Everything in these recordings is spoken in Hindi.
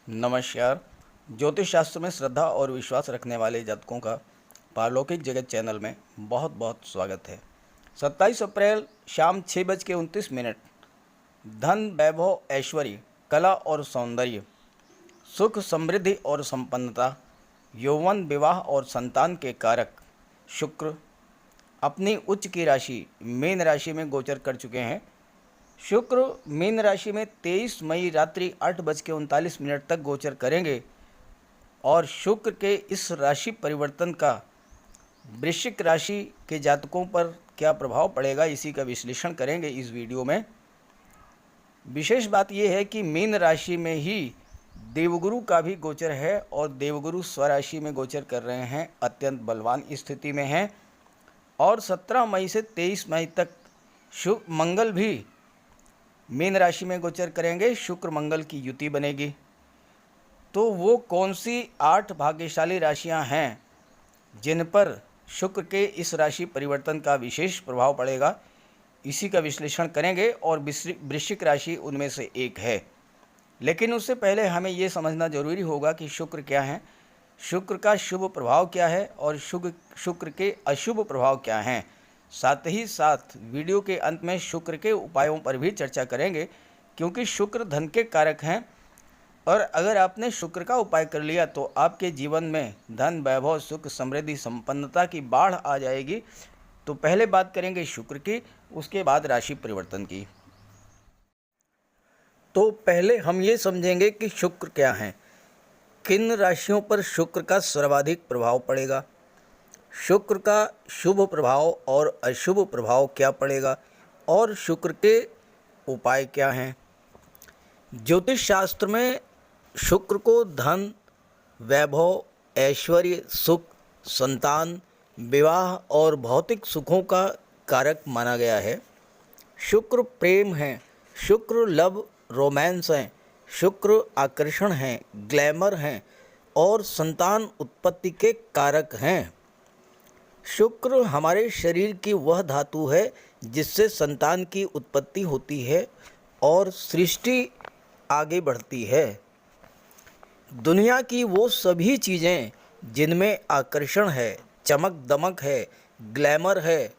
नमस्कार। ज्योतिष शास्त्र में श्रद्धा और विश्वास रखने वाले जातकों का पारलौकिक जगत चैनल में बहुत बहुत स्वागत है। 27 अप्रैल शाम 6:29 धन, वैभव, ऐश्वर्य, कला और सौंदर्य, सुख, समृद्धि और संपन्नता, यौवन, विवाह और संतान के कारक शुक्र अपनी उच्च की राशि मीन राशि में गोचर कर चुके हैं। शुक्र मीन राशि में 23 मई रात्रि 8:39 तक गोचर करेंगे और शुक्र के इस राशि परिवर्तन का वृश्चिक राशि के जातकों पर क्या प्रभाव पड़ेगा, इसी का विश्लेषण करेंगे इस वीडियो में। विशेष बात यह है कि मीन राशि में ही देवगुरु का भी गोचर है और देवगुरु स्वराशि में गोचर कर रहे हैं, अत्यंत बलवान स्थिति में हैं। और 17 मई से 23 मई तक शुक्र मंगल भी मीन राशि में गोचर करेंगे। शुक्र मंगल की युति बनेगी। तो वो कौन सी 8 भाग्यशाली राशियां हैं जिन पर शुक्र के इस राशि परिवर्तन का विशेष प्रभाव पड़ेगा, इसी का विश्लेषण करेंगे और वृश्चिक राशि उनमें से एक है। लेकिन उससे पहले हमें ये समझना जरूरी होगा कि शुक्र क्या है, शुक्र का शुभ प्रभाव क्या है और शुक्र के अशुभ प्रभाव क्या हैं। साथ ही साथ वीडियो के अंत में शुक्र के उपायों पर भी चर्चा करेंगे, क्योंकि शुक्र धन के कारक हैं और अगर आपने शुक्र का उपाय कर लिया तो आपके जीवन में धन, वैभव, सुख, समृद्धि, संपन्नता की बाढ़ आ जाएगी। तो पहले बात करेंगे शुक्र की, उसके बाद राशि परिवर्तन की। तो पहले हम ये समझेंगे कि शुक्र क्या है, किन राशियों पर शुक्र का सर्वाधिक प्रभाव पड़ेगा, शुक्र का शुभ प्रभाव और अशुभ प्रभाव क्या पड़ेगा और शुक्र के उपाय क्या हैं। ज्योतिष शास्त्र में शुक्र को धन, वैभव, ऐश्वर्य, सुख, संतान, विवाह और भौतिक सुखों का कारक माना गया है। शुक्र प्रेम है, शुक्र लव रोमांस है, शुक्र आकर्षण है, ग्लैमर है और संतान उत्पत्ति के कारक हैं। शुक्र हमारे शरीर की वह धातु है जिससे संतान की उत्पत्ति होती है और सृष्टि आगे बढ़ती है। दुनिया की वो सभी चीज़ें जिनमें आकर्षण है, चमक दमक है, ग्लैमर है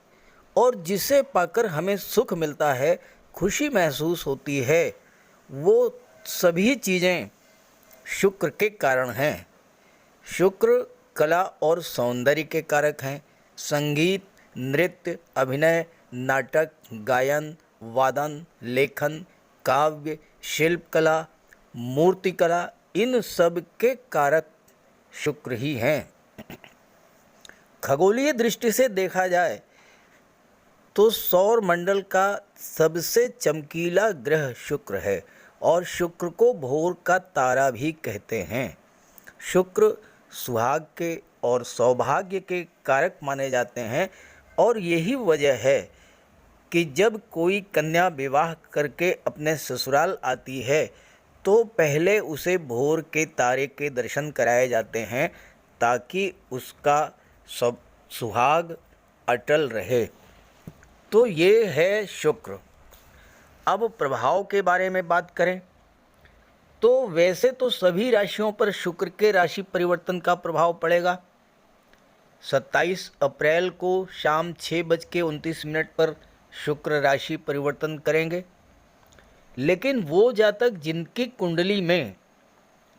और जिसे पाकर हमें सुख मिलता है, खुशी महसूस होती है, वो सभी चीज़ें शुक्र के कारण हैं। शुक्र कला और सौंदर्य के कारक हैं। संगीत, नृत्य, अभिनय, नाटक, गायन, वादन, लेखन, काव्य, शिल्पकला, मूर्तिकला, इन सब के कारक शुक्र ही हैं। खगोलीय दृष्टि से देखा जाए तो सौर मंडल का सबसे चमकीला ग्रह शुक्र है और शुक्र को भोर का तारा भी कहते हैं। शुक्र सुहाग के और सौभाग्य के कारक माने जाते हैं और यही वजह है कि जब कोई कन्या विवाह करके अपने ससुराल आती है तो पहले उसे भोर के तारे के दर्शन कराए जाते हैं ताकि उसका सब सुहाग अटल रहे। तो ये है शुक्र। अब प्रभाव के बारे में बात करें तो वैसे तो सभी राशियों पर शुक्र के राशि परिवर्तन का प्रभाव पड़ेगा। 27 अप्रैल को शाम 6:29 पर शुक्र राशि परिवर्तन करेंगे। लेकिन वो जातक जिनकी कुंडली में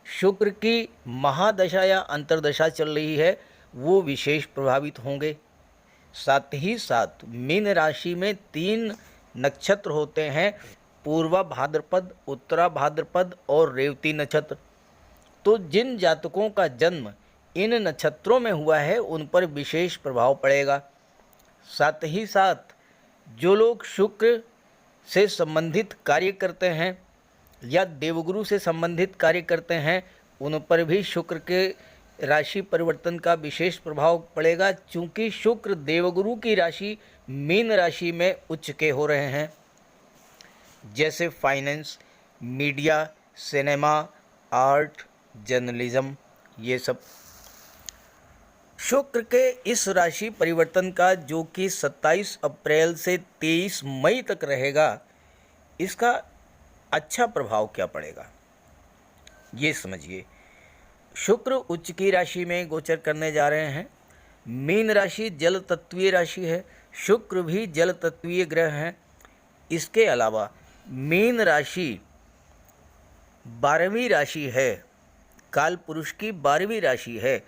शुक्र की महादशा या अंतर्दशा चल रही है वो विशेष प्रभावित होंगे। साथ ही साथ मीन राशि में 3 नक्षत्र होते हैं, पूर्वा भाद्रपद, उत्तरा भाद्रपद और रेवती नक्षत्र। तो जिन जातकों का जन्म इन नक्षत्रों में हुआ है उन पर विशेष प्रभाव पड़ेगा। साथ ही साथ जो लोग शुक्र से संबंधित कार्य करते हैं या देवगुरु से संबंधित कार्य करते हैं उन पर भी शुक्र के राशि परिवर्तन का विशेष प्रभाव पड़ेगा, चूँकि शुक्र देवगुरु की राशि मीन राशि में उच्च के हो रहे हैं। जैसे finance, media, cinema, art, journalism, ये सब। शुक्र के इस राशि परिवर्तन का जो कि 27 अप्रैल से 23 मई तक रहेगा, इसका अच्छा प्रभाव क्या पड़ेगा। ये समझिए। शुक्र उच्च की राशि में गोचर करने जा रहे हैं। मीन राशि जल तत्वीय राशि है, शुक्र भी जल तत्वीय ग्रह हैं। इसके अलावा मीन राशि 12वीं राशि है, काल पुरुष की 12वीं राशि है,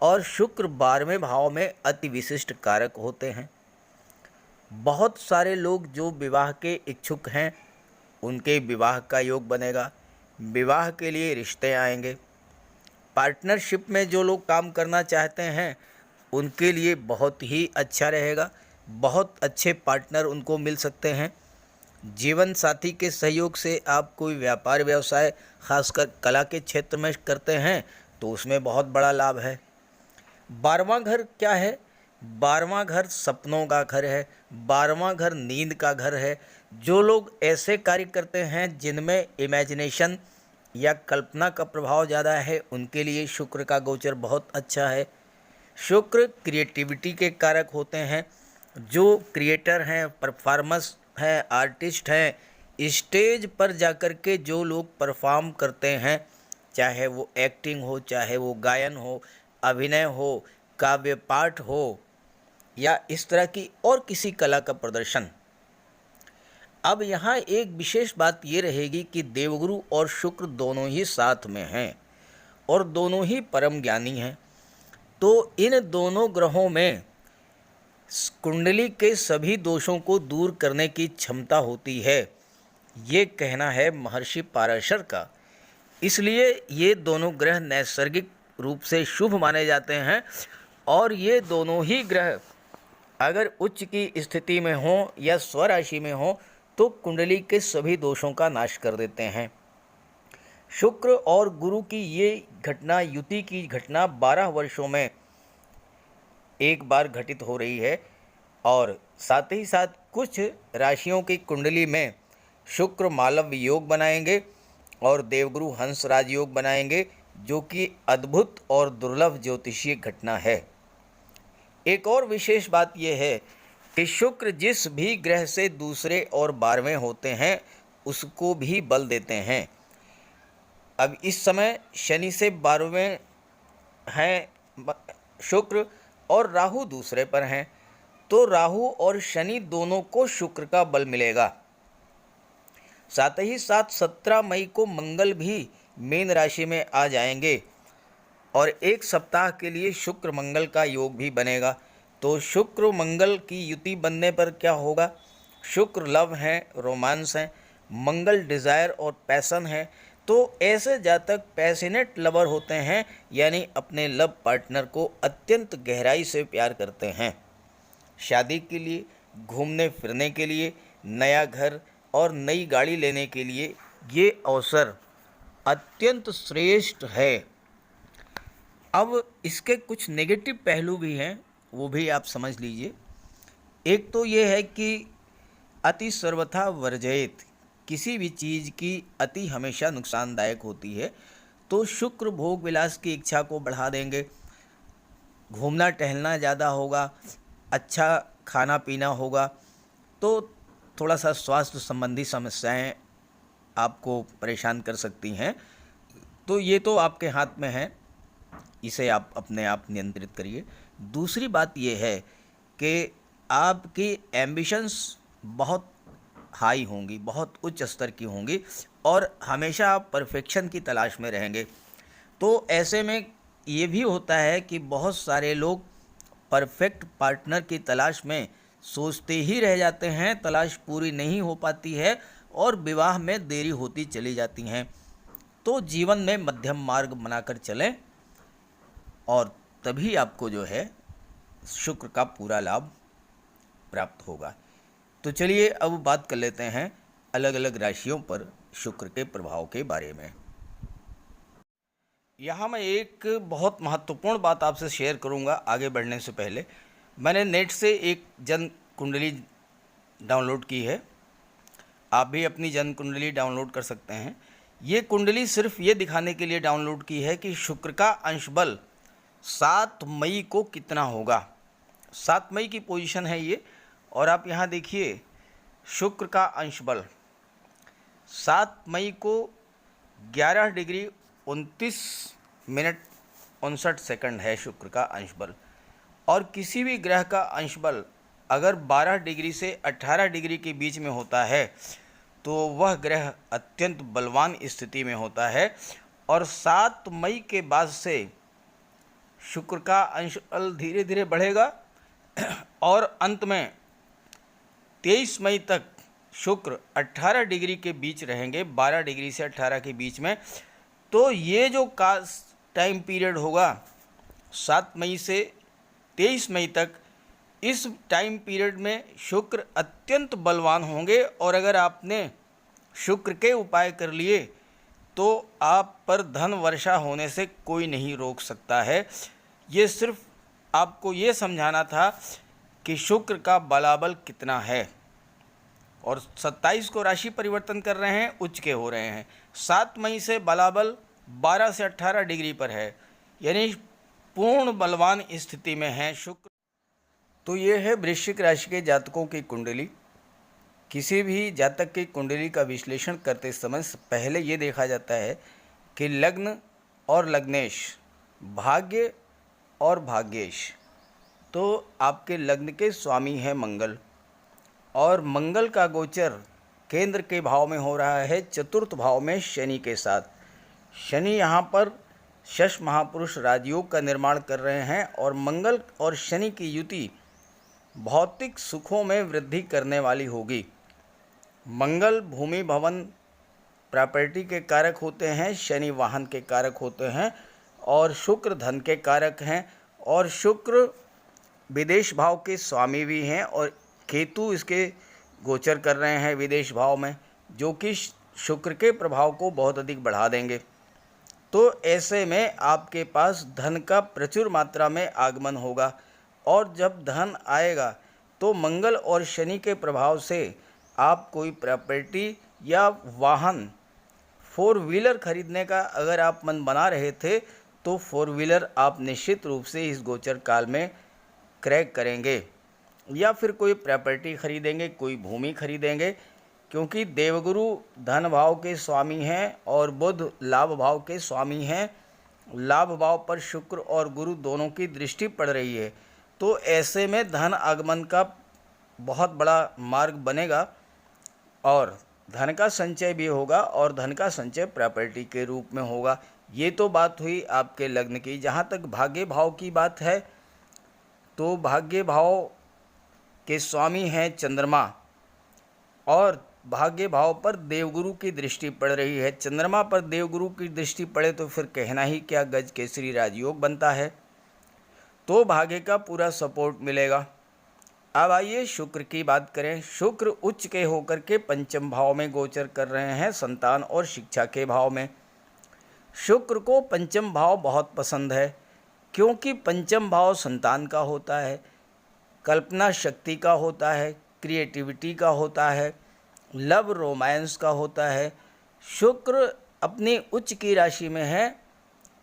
और शुक्र 12वें भाव में अति विशिष्ट कारक होते हैं। बहुत सारे लोग जो विवाह के इच्छुक हैं उनके विवाह का योग बनेगा, विवाह के लिए रिश्ते आएंगे। पार्टनरशिप में जो लोग काम करना चाहते हैं उनके लिए बहुत ही अच्छा रहेगा, बहुत अच्छे पार्टनर उनको मिल सकते हैं। जीवन साथी के सहयोग से आप कोई व्यापार व्यवसाय खासकर कला के क्षेत्र में करते हैं तो उसमें बहुत बड़ा लाभ है। 12वां घर क्या है? 12वां घर सपनों का घर है, 12वां घर नींद का घर है। जो लोग ऐसे कार्य करते हैं जिनमें इमेजिनेशन या कल्पना का प्रभाव ज़्यादा है उनके लिए शुक्र का गोचर बहुत अच्छा है। शुक्र क्रिएटिविटी के कारक होते हैं। जो क्रिएटर हैं, परफॉर्मर्स हैं, आर्टिस्ट हैं, स्टेज पर जाकर के जो लोग परफॉर्म करते हैं, चाहे वो एक्टिंग हो, चाहे वो गायन हो, अभिनय हो, काव्य पाठ हो या इस तरह की और किसी कला का प्रदर्शन। अब यहाँ एक विशेष बात ये रहेगी कि देवगुरु और शुक्र दोनों ही साथ में हैं और दोनों ही परम ज्ञानी हैं। तो इन दोनों ग्रहों में कुंडली के सभी दोषों को दूर करने की क्षमता होती है, ये कहना है महर्षि पाराशर का। इसलिए ये दोनों ग्रह नैसर्गिक रूप से शुभ माने जाते हैं और ये दोनों ही ग्रह अगर उच्च की स्थिति में हों या स्वराशि में हों तो कुंडली के सभी दोषों का नाश कर देते हैं। शुक्र और गुरु की ये घटना, युति की घटना 12 वर्षों में एक बार घटित हो रही है और साथ ही साथ कुछ राशियों की कुंडली में शुक्र मालव योग बनाएंगे और देवगुरु हंस राजयोग बनाएंगे, जो कि अद्भुत और दुर्लभ ज्योतिषीय घटना है। एक और विशेष बात यह है कि शुक्र जिस भी ग्रह से दूसरे और 12वें होते हैं उसको भी बल देते हैं। अब इस समय शनि से 12वें हैं शुक्र और राहु दूसरे पर हैं, तो राहु और शनि दोनों को शुक्र का बल मिलेगा। साथ ही साथ 17 मई को मंगल भी मीन राशि में आ जाएंगे और एक सप्ताह के लिए शुक्र मंगल का योग भी बनेगा। तो शुक्र मंगल की युति बनने पर क्या होगा? शुक्र लव है, रोमांस है, मंगल डिज़ायर और पैसन है। तो ऐसे जातक पैशनेट लवर होते हैं, यानी अपने लव पार्टनर को अत्यंत गहराई से प्यार करते हैं। शादी के लिए, घूमने फिरने के लिए, नया घर और नई गाड़ी लेने के लिए ये अवसर अत्यंत श्रेष्ठ है। अब इसके कुछ नेगेटिव पहलू भी हैं, वो भी आप समझ लीजिए। एक तो ये है कि अति सर्वथा वर्जयेत, किसी भी चीज़ की अति हमेशा नुकसानदायक होती है। तो शुक्र भोग विलास की इच्छा को बढ़ा देंगे, घूमना टहलना ज़्यादा होगा, अच्छा खाना पीना होगा, तो थोड़ा सा स्वास्थ्य संबंधी समस्याएं आपको परेशान कर सकती हैं। तो ये तो आपके हाथ में है, इसे आप अपने आप नियंत्रित करिए। दूसरी बात ये है कि आपकी एम्बिशंस बहुत हाई होंगी, बहुत उच्च स्तर की होंगी और हमेशा आप परफेक्शन की तलाश में रहेंगे। तो ऐसे में ये भी होता है कि बहुत सारे लोग परफेक्ट पार्टनर की तलाश में सोचते ही रह जाते हैं, तलाश पूरी नहीं हो पाती है और विवाह में देरी होती चली जाती हैं। तो जीवन में मध्यम मार्ग बनाकर चलें और तभी आपको जो है शुक्र का पूरा लाभ प्राप्त होगा। तो चलिए अब बात कर लेते हैं अलग अलग राशियों पर शुक्र के प्रभाव के बारे में। यहाँ मैं एक बहुत महत्वपूर्ण बात आपसे शेयर करूँगा। आगे बढ़ने से पहले मैंने नेट से एक जन कुंडली डाउनलोड की है, आप भी अपनी जन कुंडली डाउनलोड कर सकते हैं। ये कुंडली सिर्फ ये दिखाने के लिए डाउनलोड की है कि शुक्र का अंश बल 7 मई को कितना होगा। 7 मई की पोजीशन है ये, और आप यहाँ देखिए शुक्र का अंश बल 7 मई को 11 डिग्री 29 मिनट 59 सेकंड है शुक्र का अंश बल। और किसी भी ग्रह का अंश बल अगर 12 डिग्री से 18 डिग्री के बीच में होता है तो वह ग्रह अत्यंत बलवान स्थिति में होता है। और 7 मई के बाद से शुक्र का अंश बल धीरे धीरे बढ़ेगा और अंत में 23 मई तक शुक्र 18 डिग्री के बीच रहेंगे, 12 डिग्री से 18 के बीच में। तो ये जो टाइम पीरियड होगा 7 मई से 23 मई तक, इस टाइम पीरियड में शुक्र अत्यंत बलवान होंगे। और अगर आपने शुक्र के उपाय कर लिए तो आप पर धन वर्षा होने से कोई नहीं रोक सकता है। ये सिर्फ आपको ये समझाना था कि शुक्र का बलाबल कितना है। और 27 को राशि परिवर्तन कर रहे हैं, उच्च के हो रहे हैं। 7 मई से बलाबल 12 से 18 डिग्री पर है, यानी पूर्ण बलवान स्थिति में है शुक्र। तो ये है वृश्चिक राशि के जातकों की कुंडली। किसी भी जातक की कुंडली का विश्लेषण करते समय पहले ये देखा जाता है कि लग्न और लग्नेश, भाग्य और भाग्येश। तो आपके लग्न के स्वामी है मंगल, और मंगल का गोचर केंद्र के भाव में हो रहा है, चतुर्थ भाव में शनि के साथ। शनि यहाँ पर शश महापुरुष राजयोग का निर्माण कर रहे हैं, और मंगल और शनि की युति भौतिक सुखों में वृद्धि करने वाली होगी। मंगल भूमि भवन प्रॉपर्टी के कारक होते हैं, शनि वाहन के कारक होते हैं, और शुक्र धन के कारक हैं। और शुक्र विदेश भाव के स्वामी भी हैं, और केतु इसके गोचर कर रहे हैं विदेश भाव में, जो कि शुक्र के प्रभाव को बहुत अधिक बढ़ा देंगे। तो ऐसे में आपके पास धन का प्रचुर मात्रा में आगमन होगा, और जब धन आएगा तो मंगल और शनि के प्रभाव से आप कोई प्रॉपर्टी या वाहन 4 व्हीलर खरीदने का अगर आप मन बना रहे थे तो 4 व्हीलर आप निश्चित रूप से इस गोचर काल में क्रैक करेंगे, या फिर कोई प्रॉपर्टी खरीदेंगे, कोई भूमि खरीदेंगे। क्योंकि देवगुरु धन भाव के स्वामी हैं और बुध लाभ भाव के स्वामी हैं। लाभ भाव पर शुक्र और गुरु दोनों की दृष्टि पड़ रही है, तो ऐसे में धन आगमन का बहुत बड़ा मार्ग बनेगा, और धन का संचय भी होगा, और धन का संचय प्रॉपर्टी के रूप में होगा। ये तो बात हुई आपके लग्न की। जहाँ तक भाग्य भाव की बात है, तो भाग्य भाव के स्वामी हैं चंद्रमा, और भाग्य भाव पर देवगुरु की दृष्टि पड़ रही है। चंद्रमा पर देवगुरु की दृष्टि पड़े तो फिर कहना ही क्या, गज केसरी राजयोग बनता है, तो भाग्य का पूरा सपोर्ट मिलेगा। अब आइए शुक्र की बात करें। शुक्र उच्च के होकर के पंचम भाव में गोचर कर रहे हैं, संतान और शिक्षा के भाव में। शुक्र को पंचम भाव बहुत पसंद है, क्योंकि पंचम भाव संतान का होता है, कल्पना शक्ति का होता है, क्रिएटिविटी का होता है, लव रोमांस का होता है। शुक्र अपनी उच्च की राशि में है,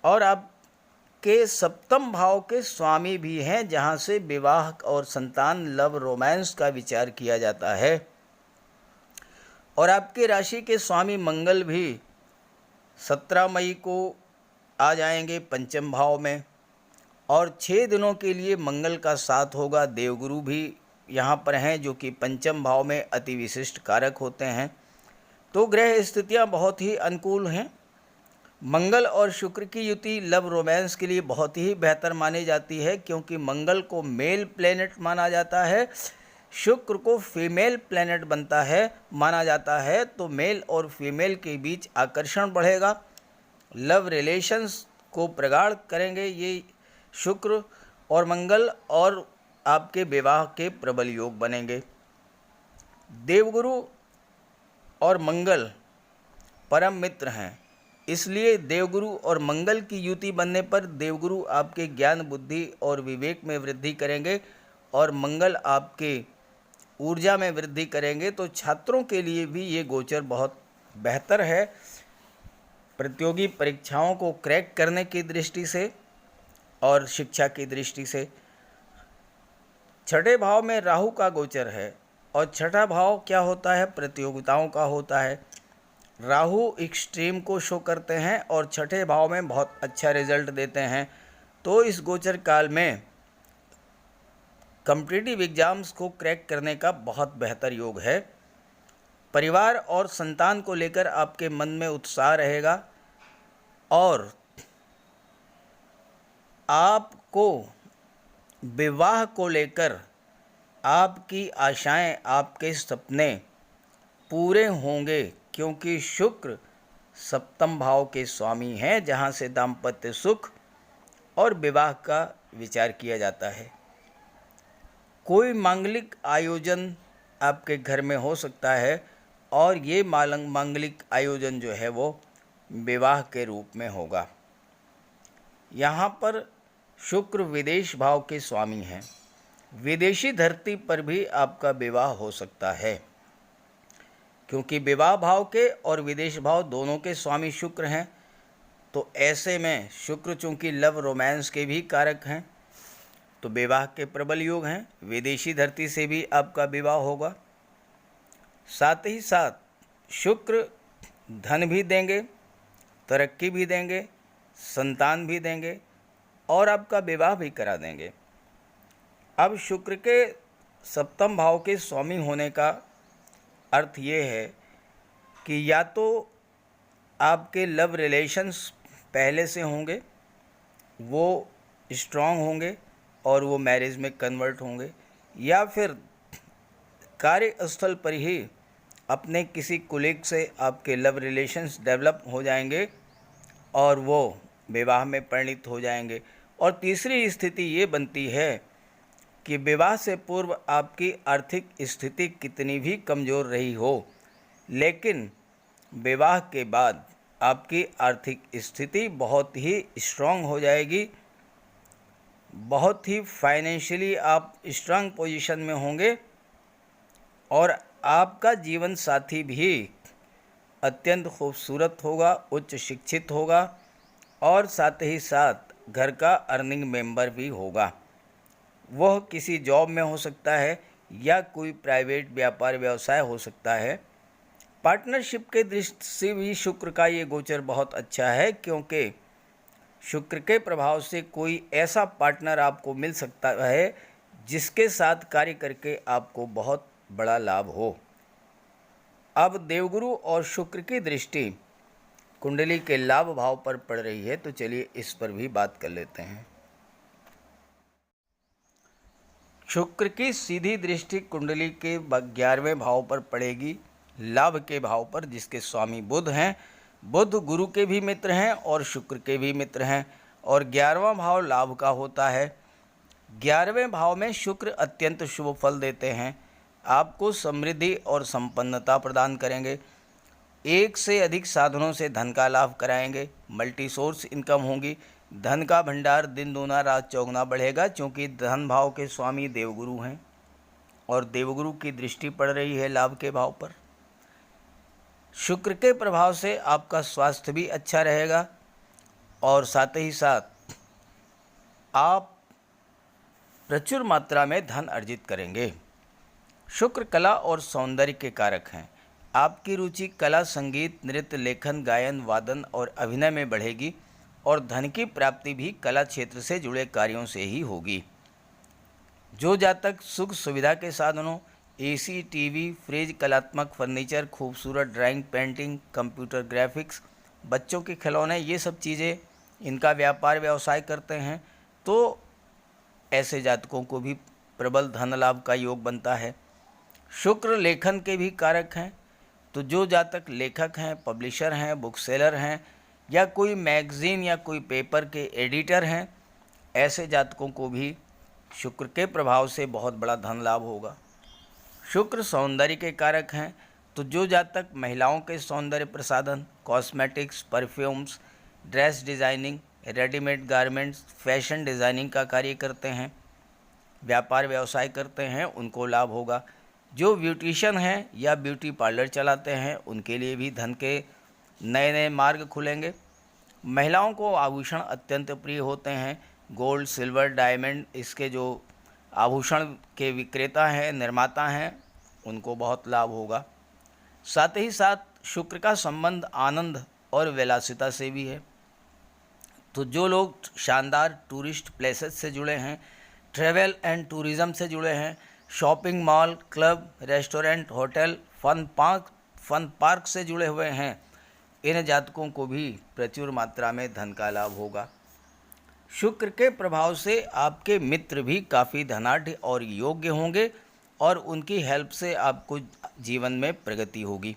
और आपके सप्तम भाव के स्वामी भी हैं, जहाँ से विवाह और संतान, लव रोमांस का विचार किया जाता है। और आपके राशि के स्वामी मंगल भी 17 मई को आ जाएंगे पंचम भाव में, और 6 दिनों के लिए मंगल का साथ होगा। देवगुरु भी यहाँ पर हैं, जो कि पंचम भाव में अति विशिष्ट कारक होते हैं। तो ग्रह स्थितियाँ बहुत ही अनुकूल हैं। मंगल और शुक्र की युति लव रोमांस के लिए बहुत ही बेहतर मानी जाती है, क्योंकि मंगल को मेल प्लेनेट माना जाता है, शुक्र को फीमेल प्लेनेट बनता है माना जाता है। तो मेल और फीमेल के बीच आकर्षण बढ़ेगा, लव रिलेशंस को प्रगाढ़ करेंगे ये शुक्र और मंगल, और आपके विवाह के प्रबल योग बनेंगे। देवगुरु और मंगल परम मित्र हैं, इसलिए देवगुरु और मंगल की युति बनने पर देवगुरु आपके ज्ञान, बुद्धि और विवेक में वृद्धि करेंगे, और मंगल आपके ऊर्जा में वृद्धि करेंगे। तो छात्रों के लिए भी ये गोचर बहुत बेहतर है, प्रतियोगी परीक्षाओं को क्रैक करने की दृष्टि से और शिक्षा की दृष्टि से। छठे भाव में राहु का गोचर है, और छठा भाव क्या होता है, प्रतियोगिताओं का होता है। राहु एक्सट्रीम को शो करते हैं और छठे भाव में बहुत अच्छा रिजल्ट देते हैं। तो इस गोचर काल में कॉम्पिटिटिव एग्जाम्स को क्रैक करने का बहुत बेहतर योग है। परिवार और संतान को लेकर आपके मन में उत्साह रहेगा और आपको विवाह को लेकर आपकी आशाएं, आपके सपने पूरे होंगे, क्योंकि शुक्र सप्तम भाव के स्वामी हैं, जहां से दाम्पत्य सुख और विवाह का विचार किया जाता है। कोई मांगलिक आयोजन आपके घर में हो सकता है और ये मांगलिक आयोजन जो है वो विवाह के रूप में होगा। यहाँ पर शुक्र विदेश भाव के स्वामी हैं। विदेशी धरती पर भी आपका विवाह हो सकता है, क्योंकि विवाह भाव के और विदेश भाव दोनों के स्वामी शुक्र हैं। तो ऐसे में शुक्र चूँकि लव रोमांस के भी कारक हैं, तो विवाह के प्रबल योग हैं। विदेशी धरती से भी आपका विवाह होगा। साथ ही साथ शुक्र धन भी देंगे, तरक्की भी देंगे, संतान भी देंगे और आपका विवाह भी करा देंगे। अब शुक्र के सप्तम भाव के स्वामी होने का अर्थ ये है कि या तो आपके लव रिलेशंस पहले से होंगे, वो स्ट्रॉन्ग होंगे और वो मैरिज में कन्वर्ट होंगे, या फिर कार्यस्थल पर ही अपने किसी कुलीग से आपके लव रिलेशंस डेवलप हो जाएंगे और वो विवाह में परिणित हो जाएंगे। और तीसरी स्थिति ये बनती है कि विवाह से पूर्व आपकी आर्थिक स्थिति कितनी भी कमज़ोर रही हो, लेकिन विवाह के बाद आपकी आर्थिक स्थिति बहुत ही स्ट्रांग हो जाएगी, बहुत ही फाइनेंशियली आप स्ट्रांग पोजीशन में होंगे और आपका जीवन साथी भी अत्यंत खूबसूरत होगा, उच्च शिक्षित होगा और साथ ही साथ घर का अर्निंग मेंबर भी होगा। वह किसी जॉब में हो सकता है या कोई प्राइवेट व्यापार व्यवसाय हो सकता है। पार्टनरशिप के दृष्टि से भी शुक्र का ये गोचर बहुत अच्छा है, क्योंकि शुक्र के प्रभाव से कोई ऐसा पार्टनर आपको मिल सकता है जिसके साथ कार्य करके आपको बहुत बड़ा लाभ हो। अब देवगुरु और शुक्र की दृष्टि कुंडली के लाभ भाव पर पड़ रही है, तो चलिए इस पर भी बात कर लेते हैं। शुक्र की सीधी दृष्टि कुंडली के 11वें भाव पर पड़ेगी, लाभ के भाव पर, जिसके स्वामी बुध हैं। बुध गुरु के भी मित्र हैं और शुक्र के भी मित्र हैं और 11वां भाव लाभ का होता है। 11वें भाव में शुक्र अत्यंत शुभ फल देते हैं, आपको समृद्धि और संपन्नता प्रदान करेंगे, एक से अधिक साधनों से धन का लाभ कराएंगे, मल्टी सोर्स इनकम होगी, धन का भंडार दिन दूना रात चौगुना बढ़ेगा, क्योंकि धन भाव के स्वामी देवगुरु हैं और देवगुरु की दृष्टि पड़ रही है लाभ के भाव पर। शुक्र के प्रभाव से आपका स्वास्थ्य भी अच्छा रहेगा और साथ ही साथ आप प्रचुर मात्रा में धन अर्जित करेंगे। शुक्र कला और सौंदर्य के कारक हैं। आपकी रुचि कला, संगीत, नृत्य, लेखन, गायन, वादन और अभिनय में बढ़ेगी और धन की प्राप्ति भी कला क्षेत्र से जुड़े कार्यों से ही होगी। जो जातक सुख सुविधा के साधनों, एसी, टीवी, फ्रिज, कलात्मक फर्नीचर, खूबसूरत ड्राइंग, पेंटिंग, कंप्यूटर ग्राफिक्स, बच्चों के खिलौने, ये सब चीज़ें इनका व्यापार व्यवसाय करते हैं, तो ऐसे जातकों को भी प्रबल धन लाभ का योग बनता है। शुक्र लेखन के भी कारक हैं, तो जो जातक लेखक हैं, पब्लिशर हैं, बुक सेलर हैं या कोई मैगज़ीन या कोई पेपर के एडिटर हैं, ऐसे जातकों को भी शुक्र के प्रभाव से बहुत बड़ा धन लाभ होगा। शुक्र सौंदर्य के कारक हैं, तो जो जातक महिलाओं के सौंदर्य प्रसाधन, cosmetics, perfumes, dress designing, readymade garments, fashion designing का कार्य करते हैं, व्यापार व्यवसाय करते हैं, उनको लाभ होगा। जो ब्यूटिशियन हैं या ब्यूटी पार्लर चलाते हैं, उनके लिए भी धन के नए नए मार्ग खुलेंगे। महिलाओं को आभूषण अत्यंत प्रिय होते हैं, गोल्ड, सिल्वर, डायमंड, इसके जो आभूषण के विक्रेता हैं, निर्माता हैं, उनको बहुत लाभ होगा। साथ ही साथ शुक्र का संबंध आनंद और विलासिता से भी है। तो जो लोग शानदार टूरिस्ट प्लेसेस से जुड़े हैं, ट्रैवल एंड टूरिज़्म से जुड़े हैं, shopping mall, club, restaurant, hotel, fun park से जुड़े हुए हैं, इन जातकों को भी प्रचुर मात्रा में धन का लाभ होगा। शुक्र के प्रभाव से आपके मित्र भी काफ़ी धनाढ़ और योग्य होंगे और उनकी हेल्प से आपको जीवन में प्रगति होगी।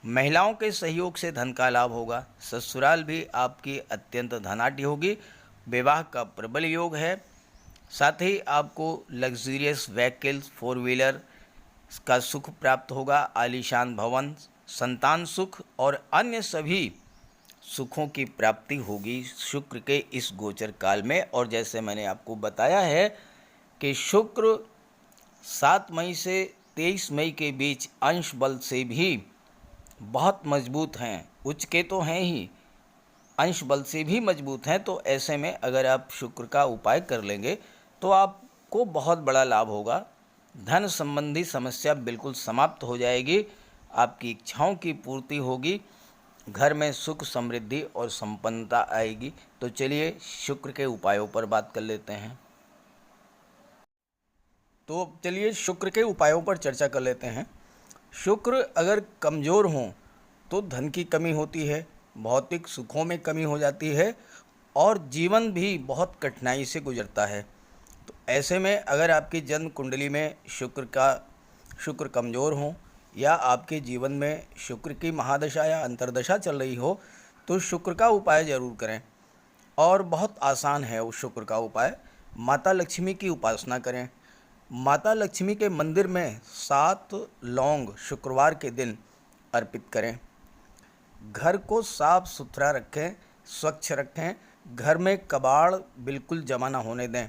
महिलाओं के सहयोग से धन का लाभ होगा। ससुराल भी आपकी अत्यंत धनाढ़ होगी। विवाह का प्रबल योग है। साथ ही आपको लग्जरियस व्हीकल्स, 4 व्हीलर का सुख प्राप्त होगा। आलीशान भवन, संतान सुख और अन्य सभी सुखों की प्राप्ति होगी शुक्र के इस गोचर काल में। और जैसे मैंने आपको बताया है कि शुक्र 7 मई से 23 मई के बीच अंश बल से भी बहुत मजबूत हैं, उच्च के तो हैं ही, अंश बल से भी मजबूत हैं। तो ऐसे में अगर आप शुक्र का उपाय कर लेंगे तो आपको बहुत बड़ा लाभ होगा। धन संबंधी समस्या बिल्कुल समाप्त हो जाएगी, आपकी इच्छाओं की पूर्ति होगी, घर में सुख, समृद्धि और संपन्नता आएगी। तो चलिए शुक्र के उपायों पर बात कर लेते हैं। तो चलिए शुक्र के उपायों पर चर्चा कर लेते हैं। शुक्र अगर कमज़ोर हों तो धन की कमी होती है, भौतिक सुखों में कमी हो जाती है और जीवन भी बहुत कठिनाई से गुजरता है। तो ऐसे में अगर आपकी जन्म कुंडली में शुक्र कमज़ोर हो या आपके जीवन में शुक्र की महादशा या अंतर्दशा चल रही हो तो शुक्र का उपाय ज़रूर करें। और बहुत आसान है उस शुक्र का उपाय। माता लक्ष्मी की उपासना करें। माता लक्ष्मी के मंदिर में 7 लौंग शुक्रवार के दिन अर्पित करें। घर को साफ सुथरा रखें, स्वच्छ रखें। घर में कबाड़ बिल्कुल जमा ना होने दें।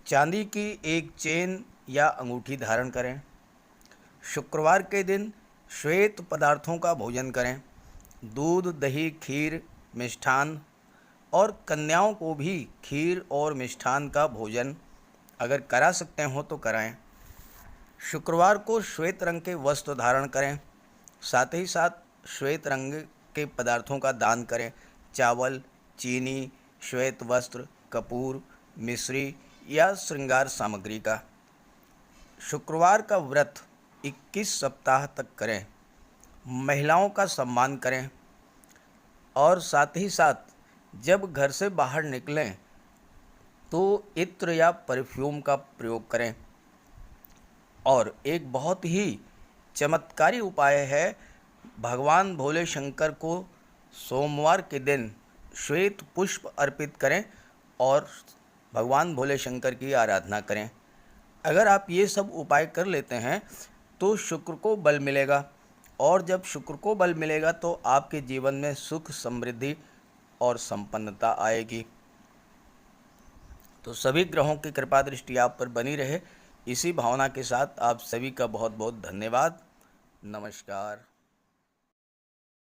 चांदी की एक चेन या अंगूठी धारण करें। शुक्रवार के दिन श्वेत पदार्थों का भोजन करें। दूध, दही, खीर, मिष्ठान और कन्याओं को भी खीर और मिष्ठान का भोजन अगर करा सकते हो तो कराएं। शुक्रवार को श्वेत रंग के वस्त्र धारण करें। साथ ही साथ श्वेत रंग के पदार्थों का दान करें। चावल, चीनी, श्वेत वस्त्र, कपूर, मिश्री या श्रृंगार सामग्री का। शुक्रवार का व्रत 21 सप्ताह तक करें। महिलाओं का सम्मान करें और साथ ही साथ जब घर से बाहर निकलें तो इत्र या परफ्यूम का प्रयोग करें। और एक बहुत ही चमत्कारी उपाय है, भगवान भोले शंकर को सोमवार के दिन श्वेत पुष्प अर्पित करें और भगवान भोले शंकर की आराधना करें। अगर आप ये सब उपाय कर लेते हैं तो शुक्र को बल मिलेगा और जब शुक्र को बल मिलेगा तो आपके जीवन में सुख, समृद्धि और संपन्नता आएगी। तो सभी ग्रहों की कृपा दृष्टि आप पर बनी रहे, इसी भावना के साथ आप सभी का बहुत बहुत धन्यवाद। नमस्कार।